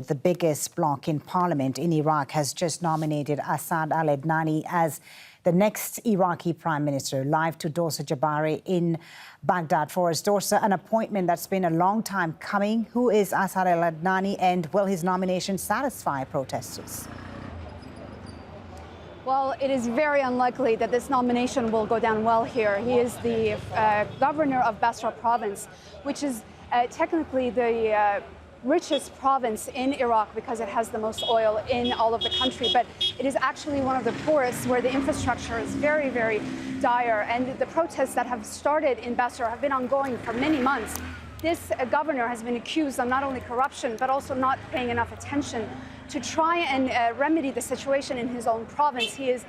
the biggest bloc in parliament in Iraq, has just nominated Asaad al-Eidani as the next Iraqi prime minister. Live to Dorsa Jabbari in Baghdad for us. Dorsa, an appointment that's been a long time coming. Who is Asaad al-Eidani, and will his nomination satisfy protesters? Well, it is very unlikely that this nomination will go down well here. He is the governor of Basra province, which is technically the richest province in Iraq because it has the most oil in all of the country. But it is actually one of the poorest, where the infrastructure is very, very dire. And the protests that have started in Basra have been ongoing for many months. This governor has been accused of not only corruption, but also not paying enough attention to try and remedy the situation in his own province. He is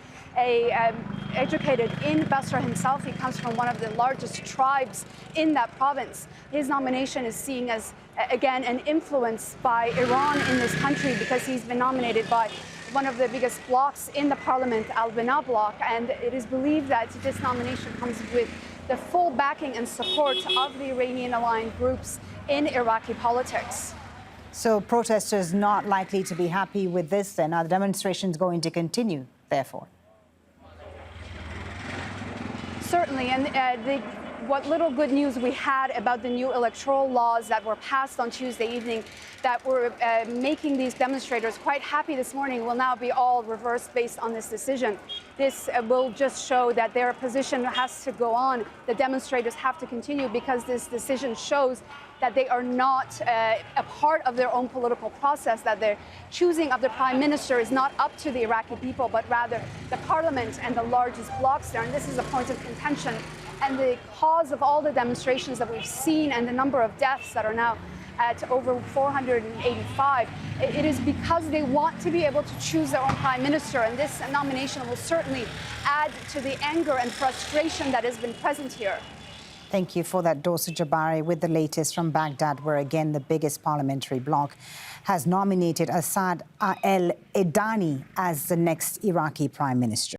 educated in Basra himself. He comes from one of the largest tribes in that province. His nomination is seen as, again, an influence by Iran in this country, because he's been nominated by one of the biggest blocs in the parliament, al-Eidani bloc, and it is believed that this nomination comes with the full backing and support of the Iranian-aligned groups in Iraqi politics. So protesters not likely to be happy with this, then? Are the demonstrations going to continue, therefore? Certainly, and what little good news we had about the new electoral laws that were passed on Tuesday evening that were making these demonstrators quite happy this morning will now be all reversed based on this decision. This will just show that their position has to go on. The demonstrators have to continue, because this decision shows that they are not a part of their own political process, that their choosing of the prime minister is not up to the Iraqi people, but rather the parliament and the largest blocs there. And this is a point of contention. And the cause of all the demonstrations that we've seen, and the number of deaths that are now at over 485, it is because they want to be able to choose their own prime minister. And this nomination will certainly add to the anger and frustration that has been present here. Thank you for that, Dorsa Jabbari, with the latest from Baghdad, where again the biggest parliamentary bloc has nominated Asaad al-Eidani as the next Iraqi prime minister.